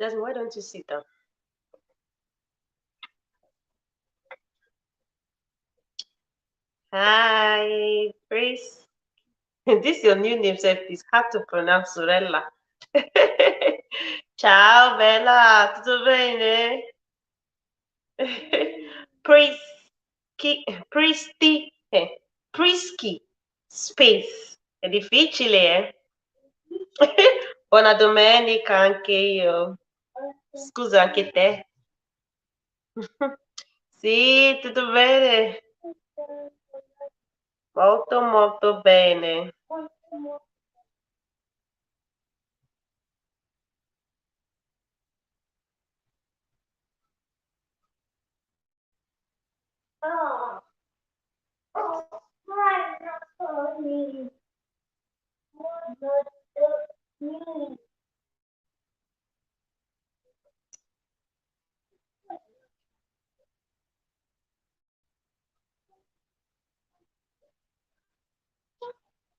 Jasmine, why don't you sit down? Hi, Grace. This your new name, sef. It's hard to pronounce, Sorella. Ciao, Bella. Tutto bene? Pristi, Prischi, Space. È difficile, Buona domenica anche io. Scusa, anche te. Sì, tutto bene. Molto, molto bene.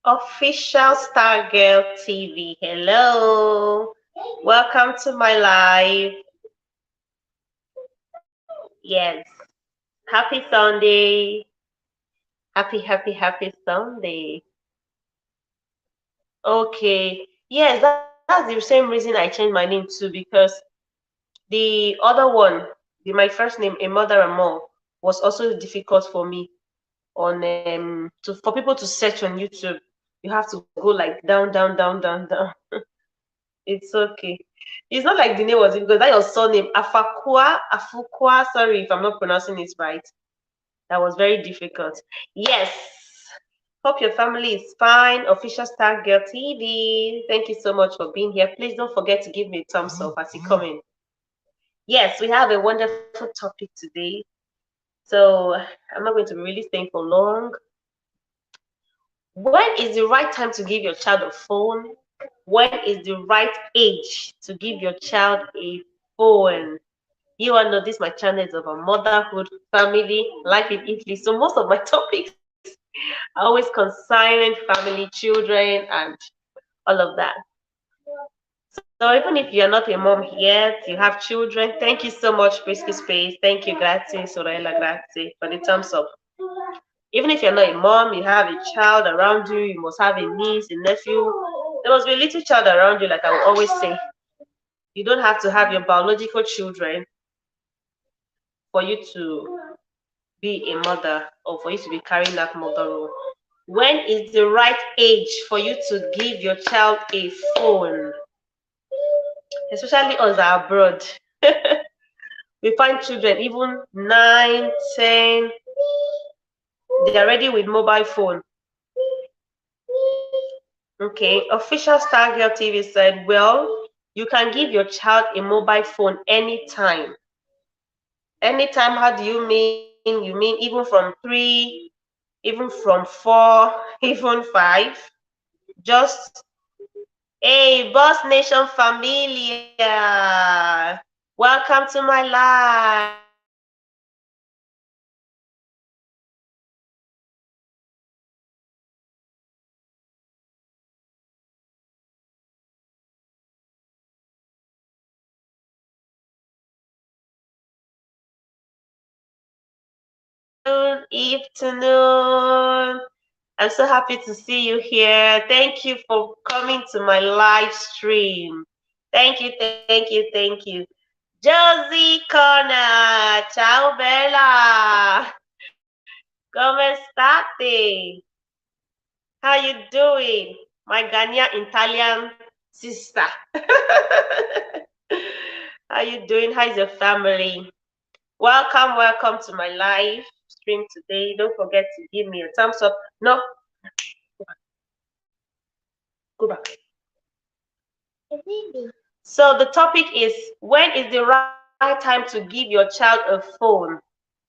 Official Star Girl TV. Hello. Welcome to my live. Yes. Happy Sunday. Happy Sunday. Okay. Yes, that's the same reason I changed my name too, because the other one, my first name, a mother and more, was also difficult for me on for people to search on YouTube. You have to go like down, down, down, down, down. It's okay. It's not like the name was because that your surname, Afukwa. Sorry if I'm not pronouncing it right. That was very difficult. Yes. Hope your family is fine. Official Star Girl TV. Thank you so much for being here. Please don't forget to give me a thumbs up as you come in. Yes, we have a wonderful topic today. So I'm not going to be really staying for long. When is the right time to give your child a phone? When is the right age to give your child a phone? You all know this my channel is about motherhood, family, life in Italy. So most of my topics are always concerning family, children, and all of that. So even if you're not a mom yet, you have children, thank you so much, Frisky Space. Thank you, grazie, Sorella, grazie, for the thumbs up. Even if you're not a mom, you have a child around you, you must have a niece, a nephew. There must be a little child around you, like I will always say. You don't have to have your biological children for you to be a mother or for you to be carrying that mother role. When is the right age for you to give your child a phone? Especially us that are abroad. We find children even 9, 10, they are ready with mobile phone. Okay, official Star Girl TV said, well, you can give your child a mobile phone anytime. Anytime, how do you mean? You mean even from 3, even from 4, even 5? Just, hey, Boss Nation Familia, welcome to my live. Good afternoon. I'm so happy to see you here. Thank you for coming to my live stream. Thank you, thank you, thank you. Josie Connor, ciao Bella. Come state? How you doing? My Ghanaian Italian sister. How you doing? How's your family? Welcome, welcome to my live stream today. Don't forget to give me a thumbs up. No, go back. So the topic is, when is the right time to give your child a phone?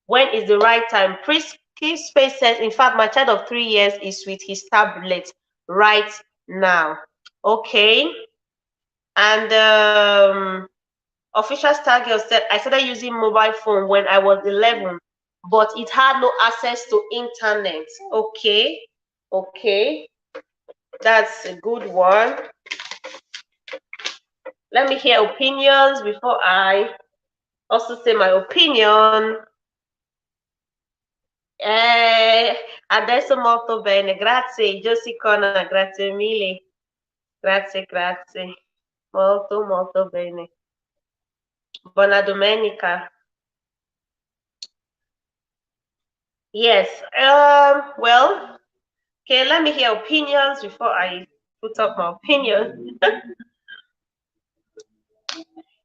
When is the right time? Prisky Space says, in fact, my child of 3 years is with his tablet right now. Okay. And official Star Girl said, I started using mobile phone when I was 11, but it had no access to internet. Okay. Okay. That's a good one. Let me hear opinions before I also say my opinion. Adesso molto bene, grazie Josie Connor, grazie mille, grazie, molto bene. Buona domenica. Yes, well, okay, let me hear opinions before I put up my opinion.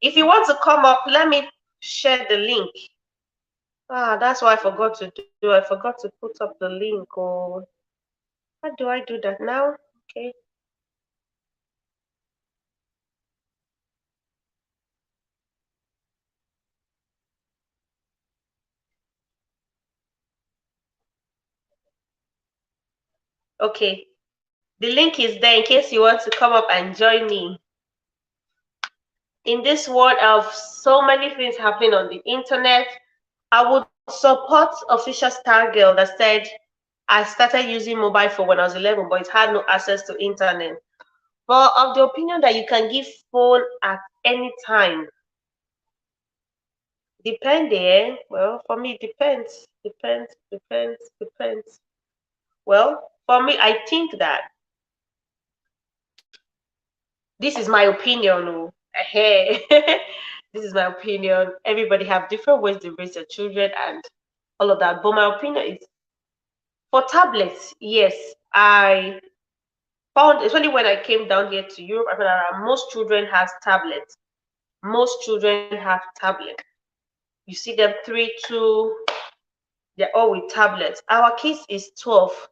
If you want to come up, let me share the link. That's what I forgot to do. I forgot to put up the link. Oh, how do I do that now? Okay. Okay. The link is there in case you want to come up and join me. In this world of so many things happening on the internet, I would support official Star Girl that said I started using mobile phone when I was 11, but it had no access to internet. But of the opinion that you can give phone at any time. Depending, well, for me, it depends. Well, for me, I think that this is my opinion. Oh. Hey, this is my opinion. Everybody have different ways to raise their children and all of that. But my opinion is for tablets, yes, I found, especially when I came down here to Europe, I found that most children have tablets. Most children have tablets. You see them 3, 2, they're all with tablets. Our case is 12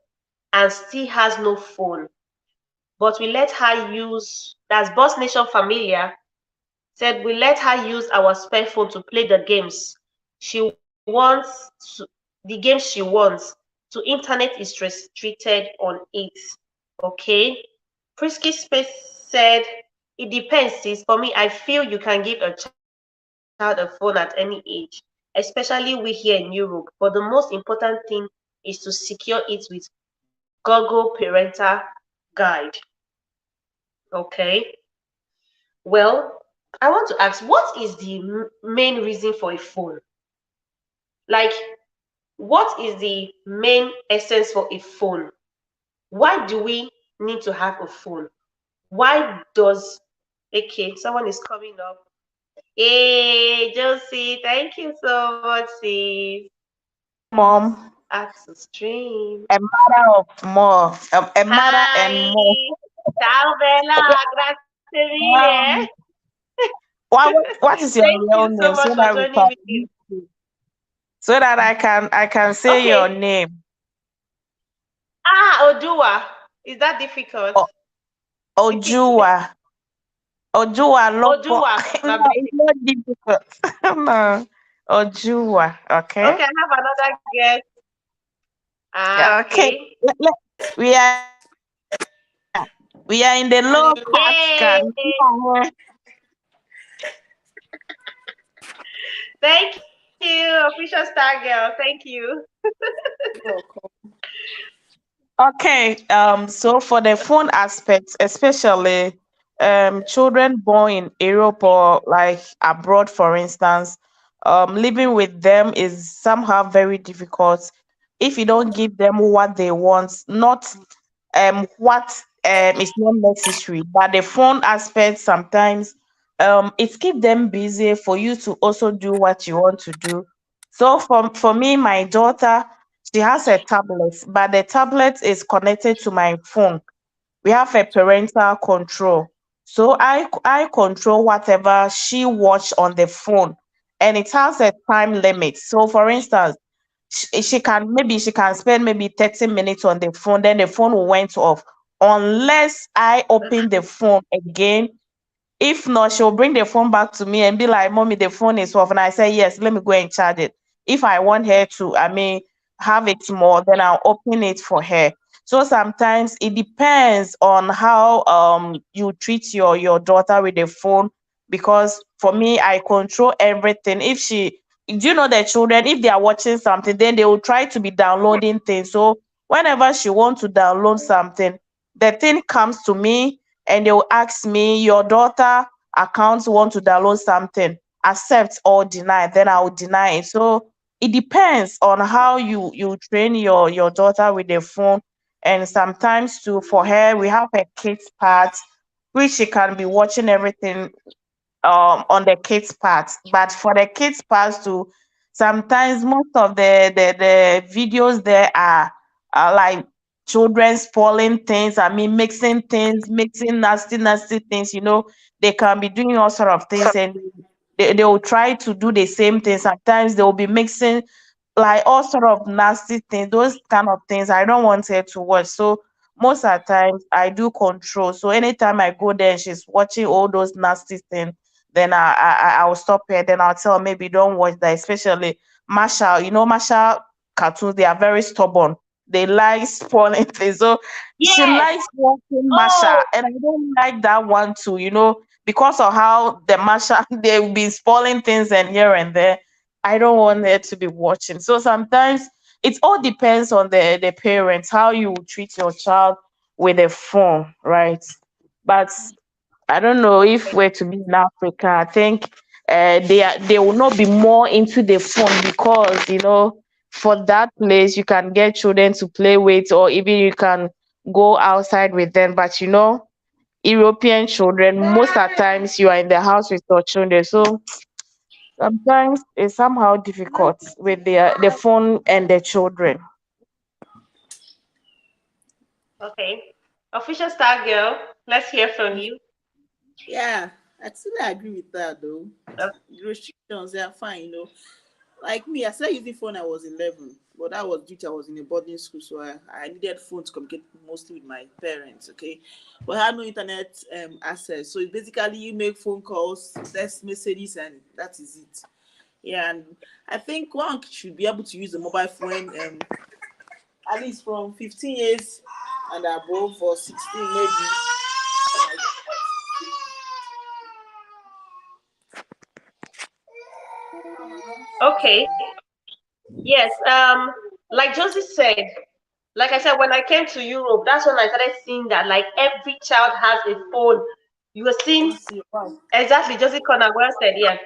and still has no phone. But we let her use, that's Boss Nation Familia, said we let her use our spare phone to play the games she wants, the games she wants. So internet is restricted on it. Okay. Frisky Space said, it depends, sis. For me, I feel you can give a child a phone at any age, especially we here in Europe. But the most important thing is to secure it with Google Parental Guide. Okay. Well, I want to ask, what is the main reason for a phone? Like, what is the main essence for a phone? Why do we need to have a phone? Why does, okay, someone is coming up. Hey, Josie, thank you so much, sis. Mom, Add to stream. a matter of more, a matter and Hi. more. Ciao, Bella. Grazie mille. Um, what is your Thank real you so name much so for that we joining can me. so that I can say your Okay. name? Odua. Is that difficult? O- Ojua, Ojua Lopo. Odua, No, my it's baby. not difficult. No, Ojua. Okay, Okay, I have another guest. okay. Okay. We are in the low part. Yay! Can Thank you, official star girl. Thank you. Okay, so for the phone aspect, especially children born in Europe or like abroad, for instance, living with them is somehow very difficult if you don't give them what they want, not what is not necessary. But the phone aspect sometimes it keep them busy for you to also do what you want to do. So for me, my daughter, she has a tablet, but the tablet is connected to my phone. We have a parental control. So I control whatever she watch on the phone, and it has a time limit. So for instance, she can spend maybe 30 minutes on the phone, then the phone will went off unless I open the phone again. If not, she'll bring the phone back to me and be like, Mommy, the phone is off. And I say, Yes, let me go and charge it. If I want her to, have it more, then I'll open it for her. So sometimes it depends on how you treat your daughter with the phone. Because for me, I control everything. If she do you know the children, if they are watching something, then they will try to be downloading things. So whenever she wants to download something, the thing comes to me and they will ask me, your daughter, accounts want to download something, accept or deny, then I will deny it. So it depends on how you train your daughter with the phone. And sometimes too, for her, we have a kids part, which she can be watching everything on the kids part. But for the kids part too, sometimes most of the videos there are like children spoiling things. I mean, mixing things, mixing nasty things. They can be doing all sort of things, and they will try to do the same thing. Sometimes they will be mixing like all sort of nasty things. Those kind of things I don't want her to watch. So most of the times I do control. So anytime I go there and she's watching all those nasty things, then I will stop her. Then I'll tell her, maybe don't watch that. Especially Marshall. Marshall cartoons, they are very stubborn. They like spoiling things. So she Yes. likes watching Masha, Oh, and I don't like that one too. Because of how the Masha they've been spoiling things and here and there. I don't want her to be watching. So sometimes it all depends on the parents, how you treat your child with a phone, right? But I don't know if we're to be in Africa. I think they will not be more into the phone, because for that place you can get children to play with, or even you can go outside with them. But European children, most of the times you are in the house with your children, so sometimes it's somehow difficult with the phone and the children. okay. Official star girl, let's hear from you. Yeah, I totally agree with that though. Uh, The restrictions, they are fine, Like me, I started using phone I was 11, but that was due to I was in a boarding school, so I needed phone to communicate mostly with my parents, okay? But I had no internet access. So it's basically you make phone calls, text messages, and that is it. Yeah, and I think one should be able to use a mobile phone at least from 15 years and above, or 16 maybe. Okay. Yes. Like Josie said, like I said, when I came to Europe, that's when I started seeing that like every child has a phone. You were seeing Wow. exactly Josie Connor well said, yeah.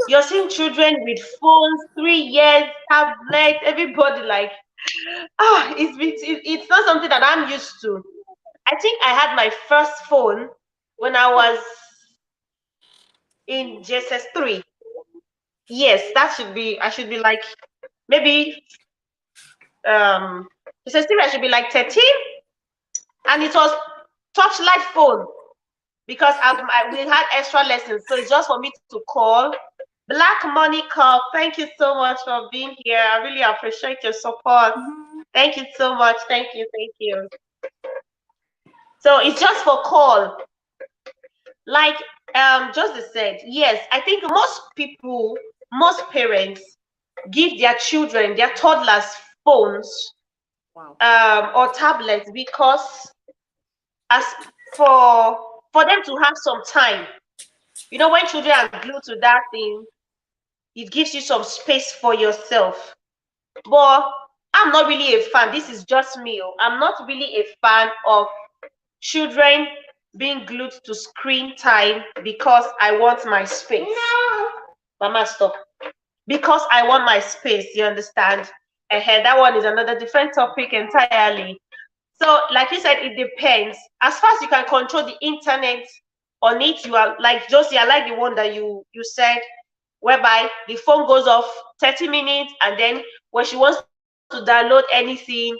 You're seeing children with phones, 3 years, tablets, everybody like it's not something that I'm used to. I think I had my first phone when I was in JSS3. Yes, that should be I should be like maybe JSS3, I should be like 13, and it was touchlight phone because we had extra lessons, so it's just for me to call. Black Money Call, thank you so much for being here. I really appreciate your support. Thank you so much. Thank you. Thank you. So it's just for call. Like Joseph said, yes, I think most parents give their children, their toddlers, phones Wow. or tablets because as for them to have some time. When children are glued to that thing, it gives you some space for yourself. But I'm not really a fan. This is just me. I'm not really a fan of children being glued to screen time because I want my space. Mama, stop. Because I want my space, you understand? That one is another different topic entirely. So, like you said, it depends. As far as you can control the internet on it, you are like Josie. I like the one that you said, whereby the phone goes off 30 minutes, and then when she wants to download anything,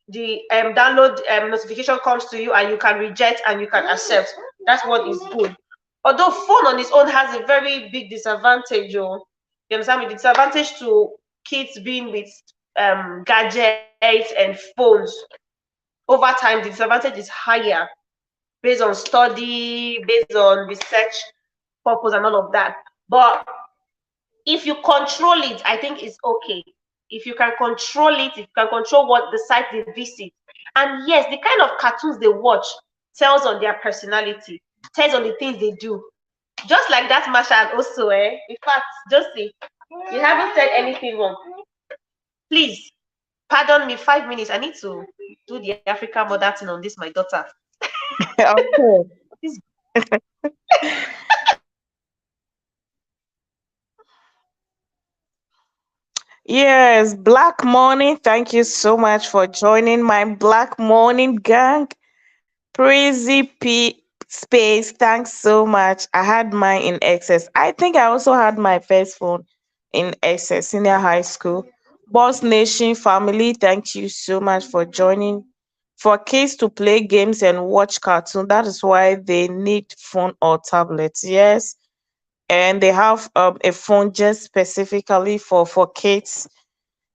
the download notification comes to you, and you can reject and you can accept. That's what is good. Although phone on its own has a very big disadvantage, you understand me? The disadvantage to kids being with gadgets and phones over time, the disadvantage is higher based on study, based on research purpose and all of that. But if you control it, I think it's okay. If you can control it, if you can control what the site they visit. And yes, the kind of cartoons they watch tells on their personality, tells on the things they do. Just like that Masha also, in fact, Josie, you haven't said anything wrong. Please, pardon me, 5 minutes. I need to do the African mother thing on this, my daughter. Okay. Please. Yes, Black Morning. Thank you so much for joining my Black Morning gang. Praisy P Space, thanks so much. I had mine in excess. I think I also had my first phone in excess, senior high school. Boss Nation family, thank you so much for joining. For kids to play games and watch cartoon, that is why they need phone or tablets. Yes, and they have a phone just specifically for kids.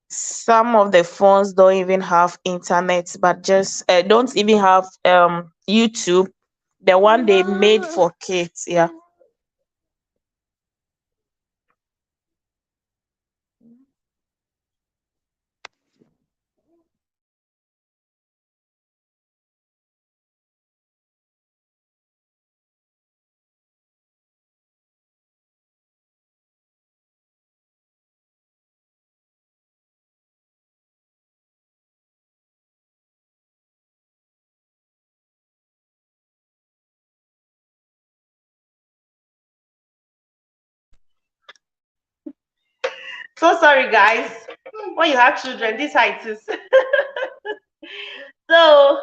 Some of the phones don't even have internet, but just don't even have YouTube, the one they made for kids. Yeah. So sorry, guys. When you have children, this how it is. So,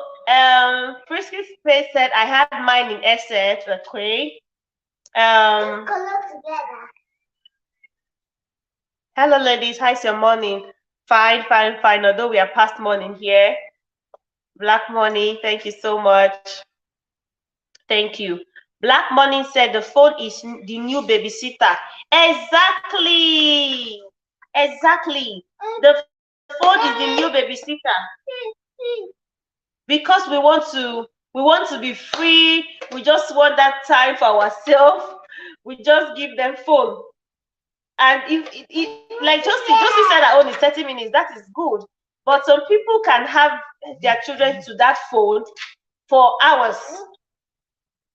Frisky Space said I had mine in SS. Okay. Um, Hello, ladies. How's your morning? Fine, fine, fine. Although we are past morning here. Black Money, thank you so much. Thank you. Black Money said the phone is the new babysitter. Exactly. Exactly. The phone is the new babysitter. Because we want to be free. We just want that time for ourselves. We just give them phone. And if like Josie said her own is 30 minutes, that is good. But some people can have their children to that phone for hours.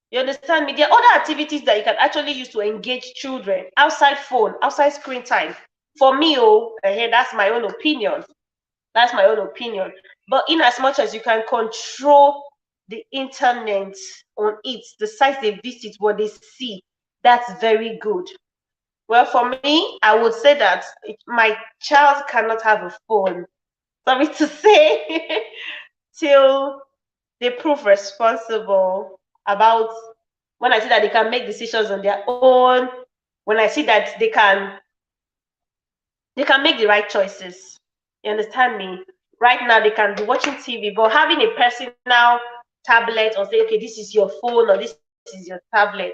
You understand me? There are other activities that you can actually use to engage children outside phone, outside screen time. For me, that's my own opinion. That's my own opinion. But in as much as you can control the internet on it, the sites they visit, what they see, that's very good. Well, for me, I would say that my child cannot have a phone. Sorry to say, till they prove responsible about, when I see that they can make decisions on their own, when I see that they can make the right choices. You understand me? Right now they can be watching TV, but having a personal tablet or say, okay, this is your phone or this is your tablet,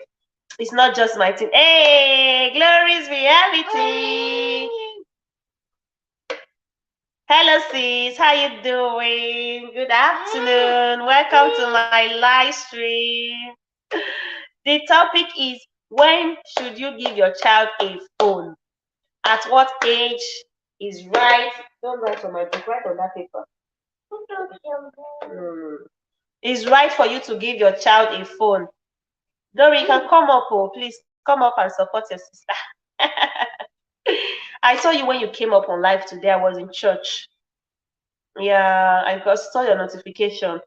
it's not just my thing. Hey, Glory's reality. Hello, sis. How you doing? Good afternoon. Welcome to my live stream. The topic is, when should you give your child a phone? At what age is right? Don't write on my book. Write on that paper. It's right for you to give your child a phone. Dory, you can come up, oh, please come up and support your sister. I saw you when you came up on live today. I was in church. Yeah, I saw your notification.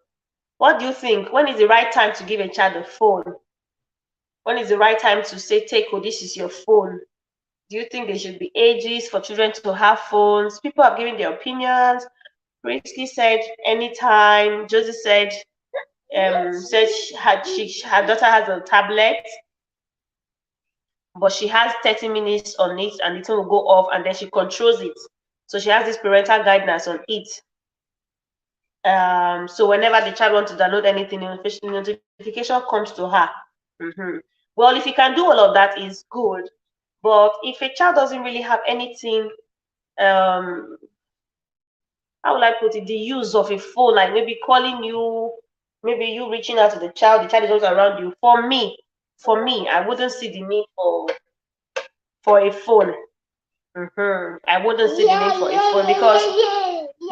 What do you think? When is the right time to give a child a phone? When is the right time to say, take, oh, this is your phone? Do you think there should be ages for children to have phones? People have given their opinions. Risky said anytime. Josie said, her daughter has a tablet, but she has 30 minutes on it, and it will go off, and then she controls it. So she has this parental guidance on it. So whenever the child wants to download anything, notification comes to her. Well, if you can do all of that, is good. But if a child doesn't really have anything, how would I put it? The use of a phone, like maybe calling you, maybe you reaching out to the child is always around you. For me, I wouldn't see the need for a phone. I wouldn't see the need for a phone, because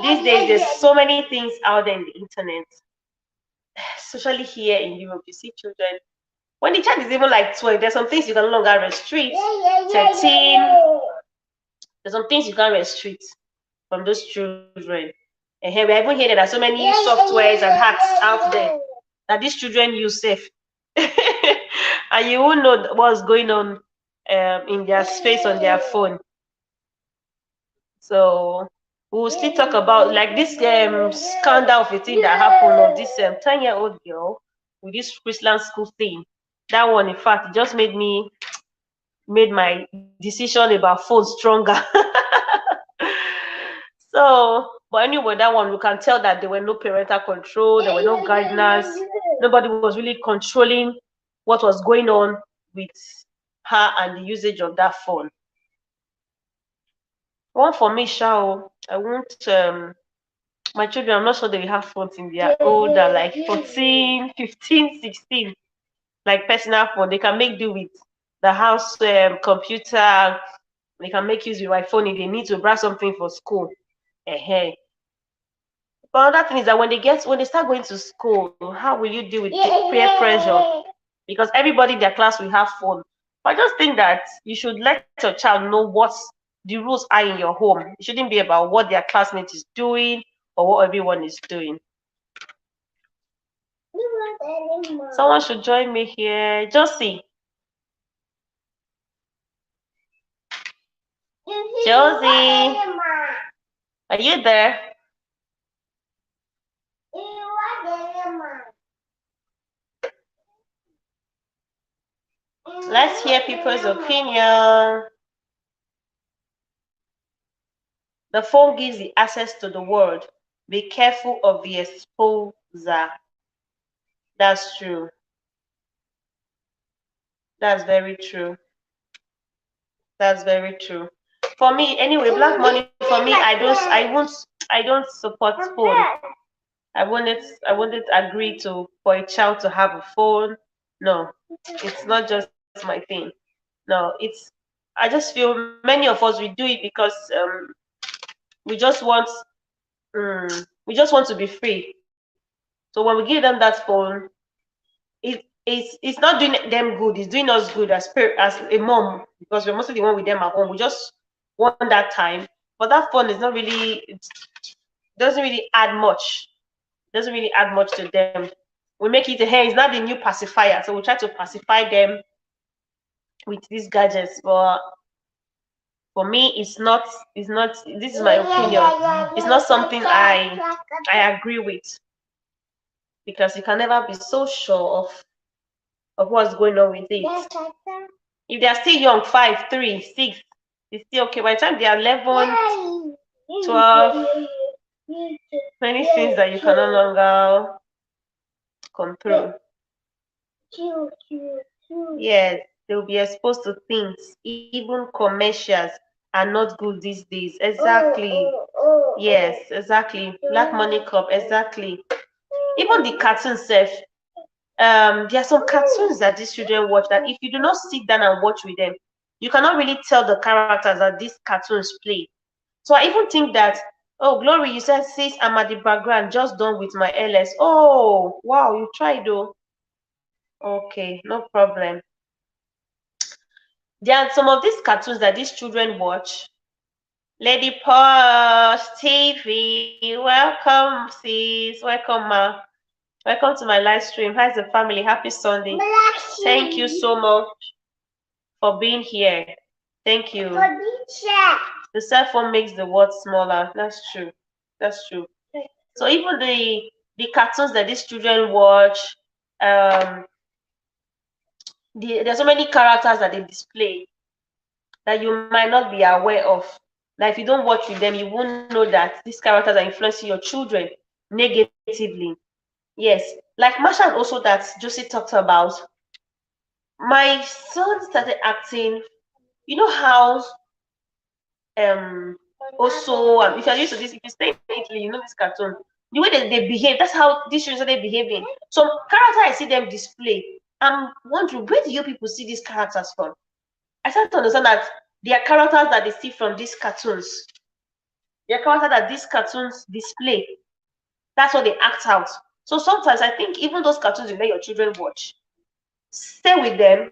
these days there's so many things out there in the internet, especially here in Europe. You see children, when the child is even like 12, there's some things you can no longer restrict. 13, there's some things you can't restrict from those children. And here we even hear that there are so many softwares and hacks out there that these children use safe. And you won't know what's going on in their space on their phone. So we'll still talk about like this scandal of a thing that happened of this 10-year-old girl with this Christian school thing. That one, in fact, it just made my decision about phone stronger. So, but anyway, that one we can tell that there were no parental control, there were no guidance, nobody was really controlling what was going on with her and the usage of that phone. One for me, Shao, I won't my children, I'm not sure they will have phones in their older, like 14, 15, 16, like personal phone. They can make do with the house computer. They can make use of my phone if they need to grab something for school. But another thing is that when they start going to school, how will you deal with peer pressure? Because everybody in their class will have phone. But I just think that you should let your child know what the rules are in your home. It shouldn't be about what their classmate is doing or what everyone is doing. Someone should join me here. Josie. Josie. Are you there? Let's hear people's opinion. The phone gives the access to the world. Be careful of the exposure. That's true. That's very true. That's very true. For me, anyway, black money. For me, I don't support phone. I wouldn't agree for a child to have a phone. No, it's not just my thing. No, I just feel many of us we do it because we just want to be free. So when we give them that phone, it's not doing them good. It's doing us good as a mom, because we're mostly the one with them at home. We just want that time, but that phone is not really. It doesn't really add much. It doesn't really add much to them. We make it it's not the new pacifier, so we try to pacify them with these gadgets. But for me, it's not. This is my opinion. It's not something I agree with, because you can never be so sure of what's going on with it. If they are still young, 5, 3, 6, it's still okay. By the time they are 11, 12, many things that you can no longer control. Yes, they'll be exposed to things. Even commercials are not good these days. Exactly. Yes, exactly. Black Money Club, exactly. Even the cartoons self. There are some cartoons that these children watch that if you do not sit down and watch with them, you cannot really tell the characters that these cartoons play. So I even think that, oh, Glory, you said, sis, I'm at the background, just done with my LS. Oh, wow, you tried though. Okay, no problem. There are some of these cartoons that these children watch. Lady Posh, TV, welcome, sis, welcome, ma. Welcome to my live stream. How's the family? Happy Sunday. Thank you so much for being here. Thank you. The cell phone makes the world smaller. That's true. That's true. So even the cartoons that these children watch, there's so many characters that they display that you might not be aware of. Like if you don't watch with them, you won't know that these characters are influencing your children negatively. Yes, like Marsha also that Josie talked about. My son started acting. You know how also if you're used to this, if you stay in Italy, you know this cartoon. The way that they behave, that's how these children started behaving. Some character I see them display. I'm wondering, where do you people see these characters from? I started to understand that they are characters that they see from these cartoons. They are characters that these cartoons display. That's what they act out. So sometimes I think even those cartoons you let your children watch, stay with them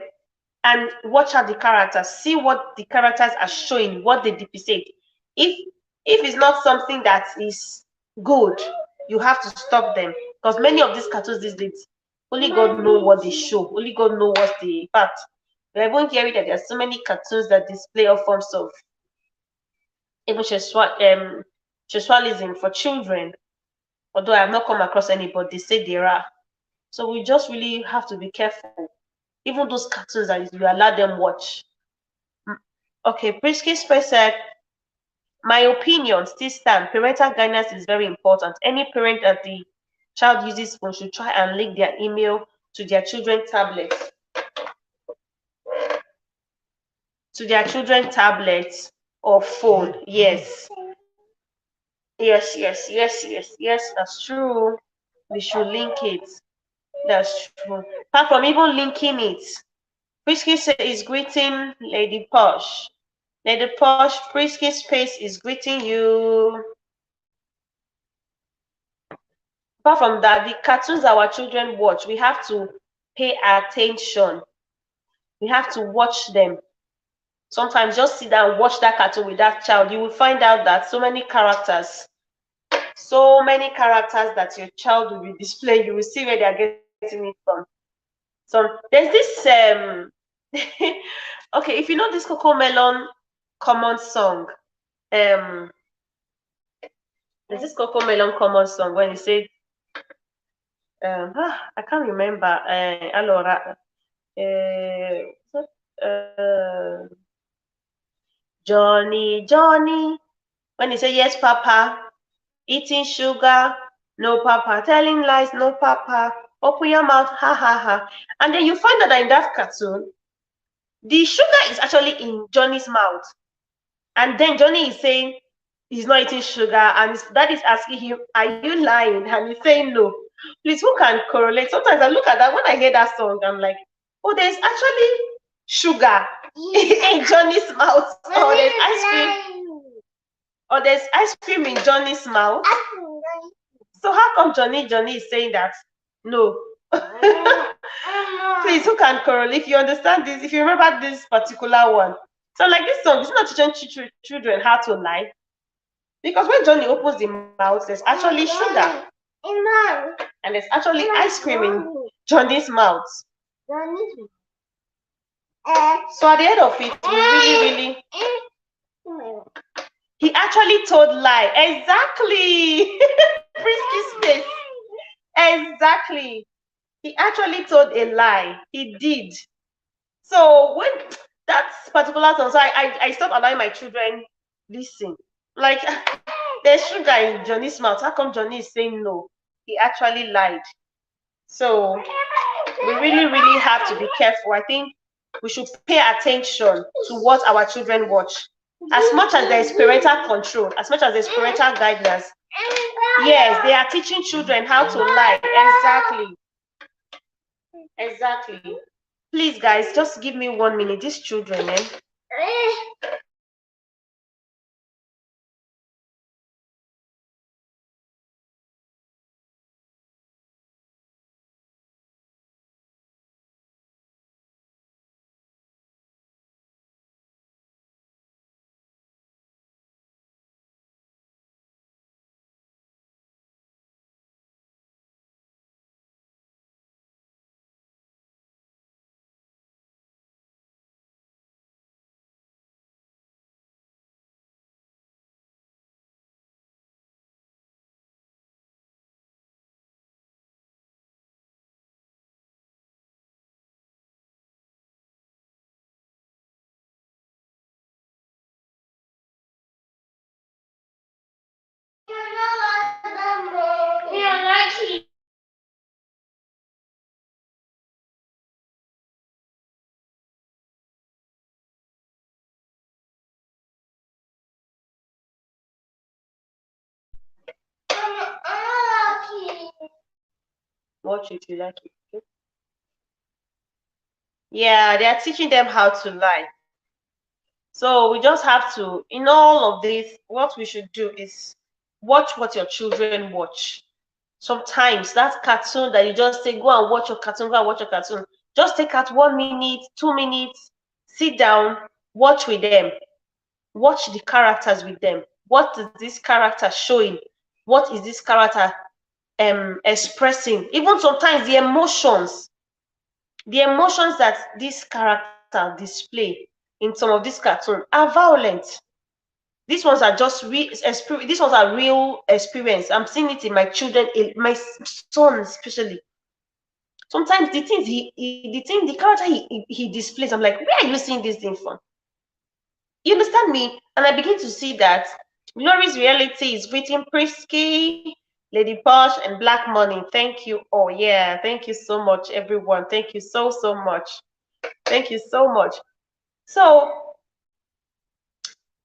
and watch out the characters, see what the characters are showing, what they depict. If it's not something that is good, you have to stop them, because many of these cartoons these days, only God know what they show, only God know what they fact. We're even hearing that there are so many cartoons that display all forms of even sexualism for children. Although I have not come across anybody, they say there are. So we just really have to be careful. Even those cartoons that you allow them watch. Okay, Prisky Space said, my opinion still stand. Parental guidance is very important. Any parent that the child uses phone should try and link their email to their children's tablets. Or phone. Yes. Yes, that's true. We should link it. That's true. Apart from even linking it, Prisky is greeting Lady Posh. Lady Posh, Prisky Space is greeting you. Apart from that, the cartoons our children watch, we have to pay attention. We have to watch them. Sometimes just sit down and watch that cartoon with that child. You will find out that so many characters that your child will be displaying, you will see where they are getting it from. So there's this okay, if you know this CoComelon common song, there's this CoComelon common song when you say I can't remember allora Johnny, when you say yes papa, eating sugar, no papa, telling lies, no papa, open your mouth, ha ha ha. And then you find out that in that cartoon, the sugar is actually in Johnny's mouth. And then Johnny is saying he's not eating sugar, and his dad is asking him, are you lying? And he's saying no. Please, who can correlate? Sometimes I look at that, when I hear that song, I'm like, oh, there's actually sugar in Johnny's mouth. Or there's ice cream. Or there's ice cream in Johnny's mouth. So how come Johnny is saying that? No. Please, who can correlate? If you understand this, if you remember this particular one. So like this song, it's not teaching children how to lie. Because when Johnny opens the mouth, there's actually sugar. And there's actually ice cream in Johnny's mouth. So at the end of it, we really, he actually told lie. Exactly. Frisky Space. Exactly. He actually told a lie. He did. So when that particular song, so I stopped allowing my children listen. Like, there's sugar in Johnny's mouth. How come Johnny is saying no? He actually lied. So we really have to be careful. I think we should pay attention to what our children watch. As much as there is parental control, as much as there's parental guidance, yes, they are teaching children how to lie. Exactly. Please, guys, just give me 1 minute. These children, watch it, you like it. Okay? Yeah, they are teaching them how to lie. So we just have to, in all of this, what we should do is watch what your children watch. Sometimes that cartoon that you just say, go and watch your cartoon, just take out 1 minute, 2 minutes, sit down, watch with them, watch the characters with them. What is this character showing? What is this character expressing? Even sometimes the emotions that this character display in some of these cartoons are violent. These ones are just these ones are real experience. I'm seeing it in my children, in my son especially. Sometimes the things the character he displays, I'm like, where are you seeing this thing from? You understand me? And I begin to see that Glory's reality is written Prisky, Lady Posh, and Black Money. Thank you. Oh yeah, thank you so much, everyone. Thank you so much. Thank you so much. So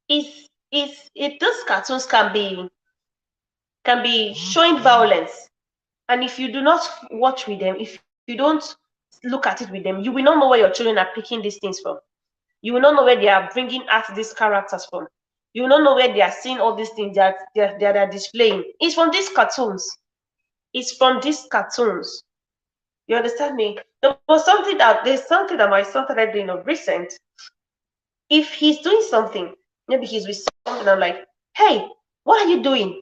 those cartoons can be showing violence, and if you do not watch with them, if you don't look at it with them, you will not know where your children are picking these things from. You will not know where they are bringing out these characters from. You will not know where they are seeing all these things that they are displaying. It's from these cartoons. It's from these cartoons. You understand me? There's something that my son started doing of recent. If he's doing something, maybe he's with something, I'm like, hey, what are you doing?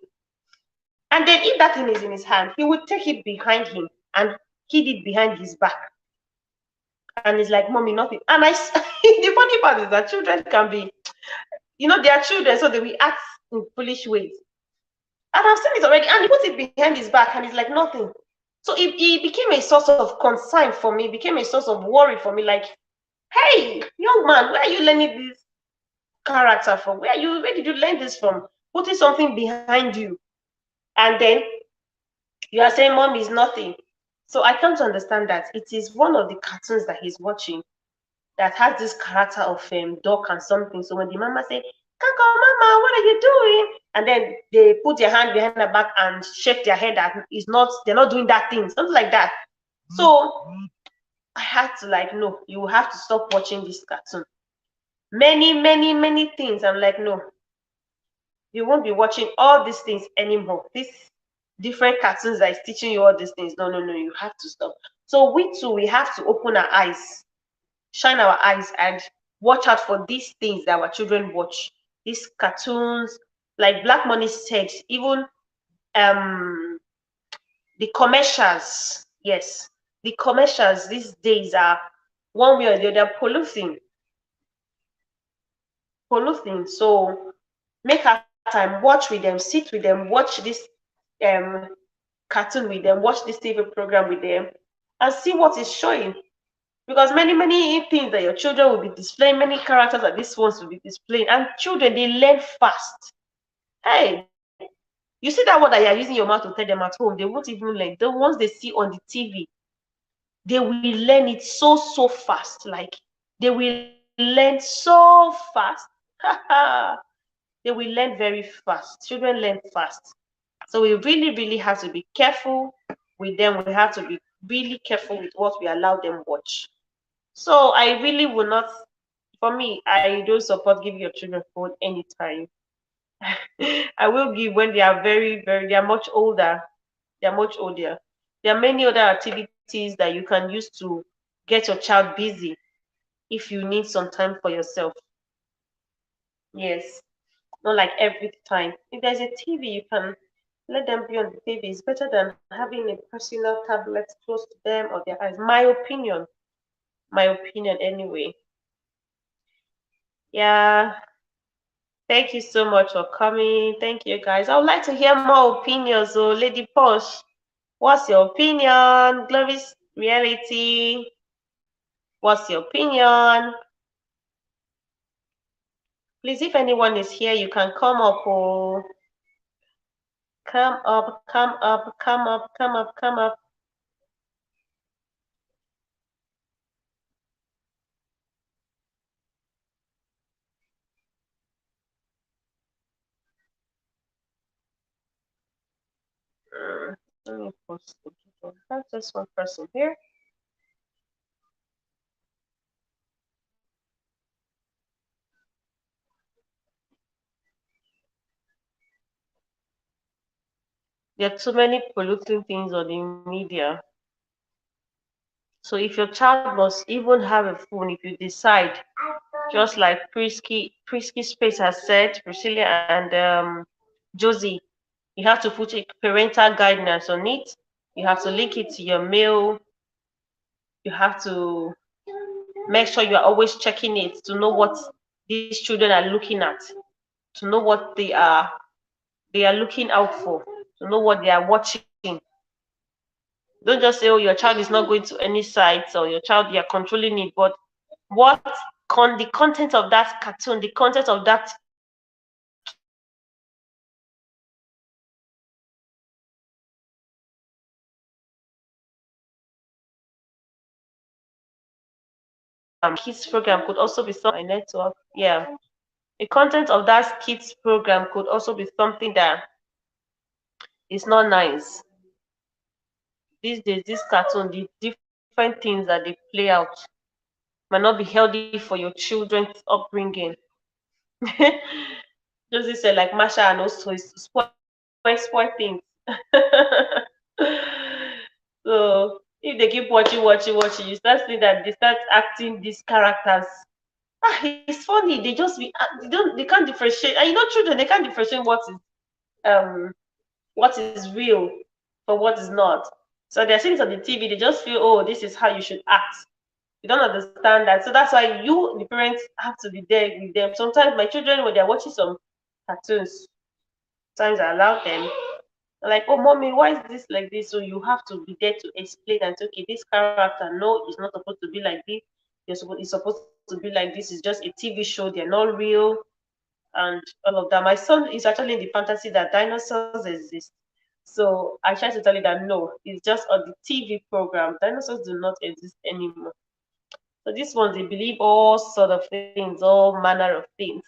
And then if that thing is in his hand, he would take it behind him and hid it behind his back. And he's like, mommy, nothing. And the funny part is that children can be, they are children, so they will act in foolish ways. And I've seen it already. And he put it behind his back and he's like, nothing. So it became a source of concern for me, became a source of worry for me. Like, hey, young man, where are you learning this character from? Where did you learn this from? Putting something behind you. And then you are saying, mom is nothing. So I come to understand that it is one of the cartoons that he's watching that has this character of dog and something. So when the mama say, Kanko, mama, what are you doing? And then they put their hand behind their back and shake their head that they're not doing that thing, something like that. So I had to like, no, you have to stop watching this cartoon. Many things. I'm like, no, you won't be watching all these things anymore. These different cartoons that is teaching you all these things. No, you have to stop. So we too, we have to open our eyes, shine our eyes, and watch out for these things that our children watch. These cartoons, like Black Money said, even the commercials. Yes, the commercials these days are one way or the other polluting. So make our time, watch with them, sit with them, watch this cartoon with them, watch this TV program with them, and see what is showing. Because many things that your children will be displaying, many characters that these ones will be displaying, and children, they learn fast. Hey, you see that word that you're using your mouth to tell them at home, they won't even learn. The ones they see on the TV, they will learn it so fast. Like, they will learn so fast. They will learn very fast. Children learn fast. So we really have to be careful with them. We have to be really careful with what we allow them watch. So I really will not, for me, I don't support giving your children phone anytime. I will give when they are they are much older. They are much older. There are many other activities that you can use to get your child busy if you need some time for yourself. Yes, not like every time. If there's a TV, you can let them be on the TV. It's better than having a personal tablet close to them or their eyes. My opinion anyway. Yeah. Thank you so much for coming. Thank you, guys. I would like to hear more opinions. So, Lady Posh, what's your opinion? Glory's reality, what's your opinion? Please, if anyone is here, you can come up. Oh, come up, come up, come up, come up, come up. Let me post the people. That's just one person here. There are too many polluting things on the media. So if your child must even have a phone, if you decide, just like Prisky Space has said, Priscilla and Josie, you have to put a parental guidance on it. You have to link it to your mail. You have to make sure you are always checking it to know what these children are looking at, to know what they are looking out for, to know what they are watching. Don't just say, oh, your child is not going to any sites, or your child, you're controlling it, but what the content of that cartoon, the content of that kids program could also be some network. Yeah. The content of that kids program could also be something that is not nice. These days, this cartoon, the different things that they play out might not be healthy for your children's upbringing. Just say like Masha and also spoil things. So if they keep watching, you start seeing that they start acting these characters. It's funny. They just they can't differentiate. And children, they can't differentiate what is real from what is not. So they're seeing it on the TV. They just feel, oh, this is how you should act. You don't understand that. So that's why you, the parents, have to be there with them. Sometimes my children, when they're watching some cartoons, sometimes I allow them. They're like, oh, mommy, why is this like this? So you have to be there to explain and say, okay, this character, no, it's not supposed to be like this. It's supposed to be like this. It's just a TV show. They're not real. And all of that. My son is actually in the fantasy that dinosaurs exist. So I try to tell you that no, it's just on the TV program. Dinosaurs do not exist anymore. So these ones, they believe all sort of things, all manner of things.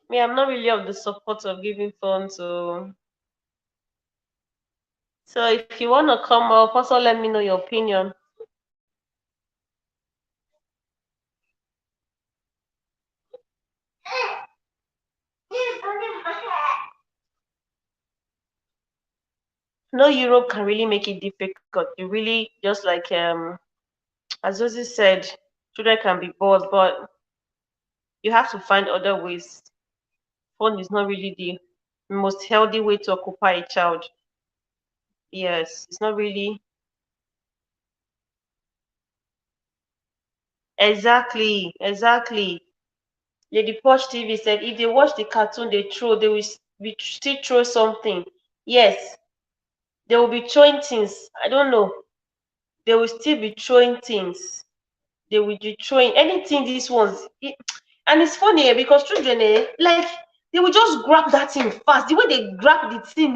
Me, I'm not really of the support of giving phones. So if you want to come up, also let me know your opinion. No, Europe can really make it difficult. You really, just like as Josie said, children can be bored, but you have to find other ways. Phone is not really the most healthy way to occupy a child. Yes, it's not really. Exactly. Lady Posh TV said if they watch the cartoon they will still throw something. Yes, they will be throwing things. I don't know. They will still be throwing things. They will be throwing anything these ones. And it's funny because children, like, they will just grab that thing fast. The way they grab the thing,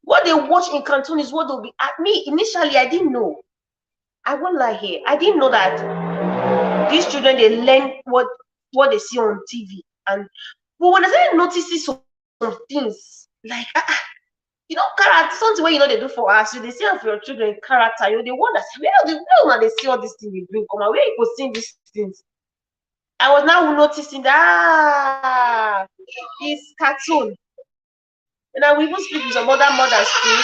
what they watch in cartoon is what they'll be at me. Initially, I didn't know. I won't lie here. I didn't know that these children, they learn what they see on TV. And but when I started noticing some things, like character, something where they do for us, they see for your children character, they wonder, where they see all these things they bring come out, where you go see these things. I was now noticing that it's cartoon. And I will even speak with some other mothers too.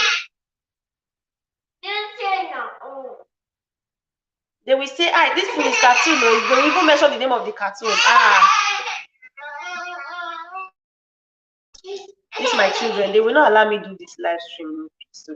They will say, this thing is cartoon, or they will even mention the name of the cartoon. These my children, they will not allow me do this live stream. So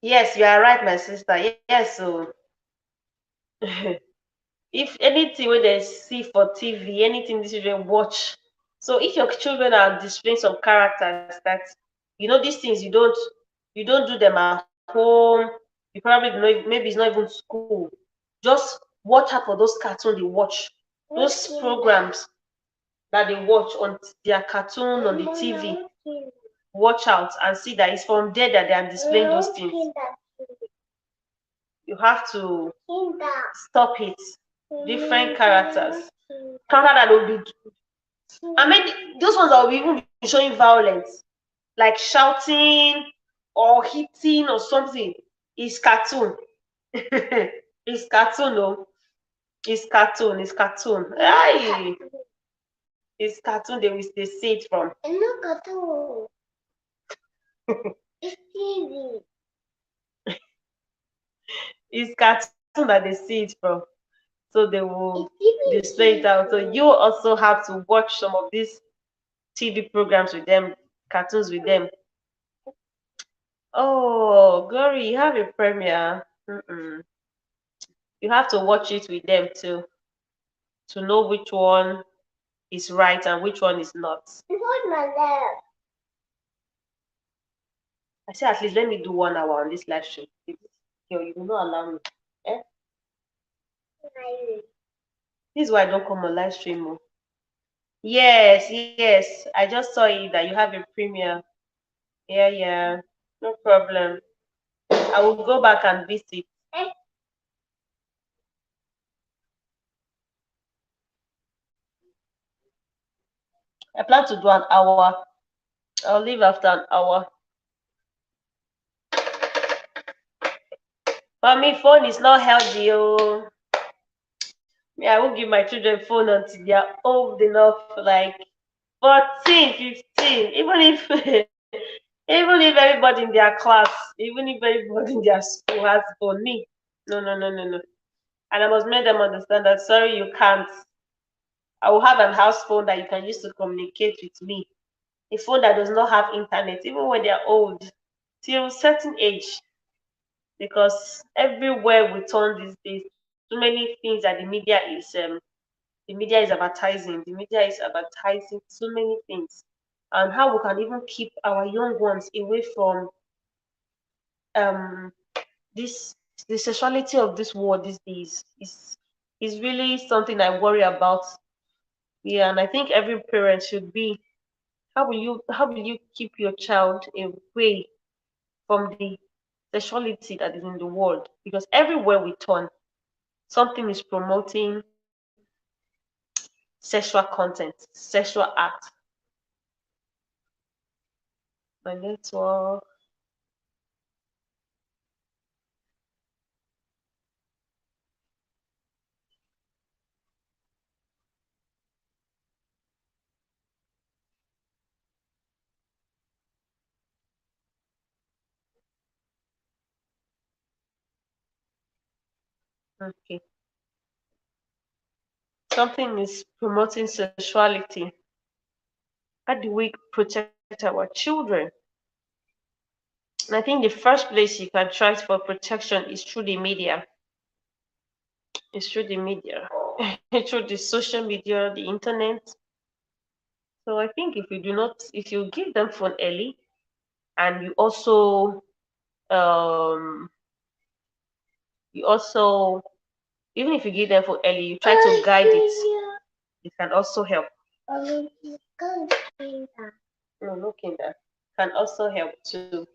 Yes, you are right, my sister. Yes, so if anything when they see for TV, anything these children watch. So if your children are displaying some characters that these things you don't do them at home, you probably know maybe it's not even school. Just watch out for those cartoons they watch, those programs that they watch on their cartoon on the TV. Watch out and see that it's from there that they are displaying those things. You have to stop it. Different characters. Character that will be. I mean, those ones that will even be showing violence, like shouting or hitting or something. It's cartoon. It's cartoon, no. It's cartoon. It's cartoon. Aye. It's cartoon. They see it from. It's not cartoon. It's TV. It's cartoon that they see it from. So they will display it out. So you also have to watch some of these TV programs with them, cartoons with them. Oh, Glory, you have a premiere. You have to watch it with them too to know which one is right and which one is not. I say at least let me do 1 hour on this live stream. You will not allow me. Eh? This is why I don't come on live stream. Oh. Yes, yes. I just saw it that you have a premiere. Yeah. No problem. I will go back and visit. I plan to do an hour. I'll leave after an hour. For me, phone is not healthy. Oh. Me, I won't give my children phone until they are old enough, like 14, 15. Even if even if everybody in their class, even if everybody in their school has phone, me. No. And I must make them understand that sorry, you can't. I will have an house phone that you can use to communicate with me. A phone that does not have internet, even when they are old, till a certain age. Because everywhere we turn these days, too many things that the media is advertising. The media is advertising so many things, and how we can even keep our young ones away from um this the sexuality of this world these days is really something I worry about. Yeah, and I think every parent should be. How will you keep your child away from the sexuality that is in the world? Because everywhere we turn, something is promoting sexual content, sexual act. My network. Okay. Something is promoting sexuality. How do we protect our children? And I think the first place you can try for protection is through the media. It's through the media, through the social media, the internet. So I think if you give them phone early, and um, you also, even if you give them phone early, you try to guide it. It can also help. No, no kinder. Can also help too.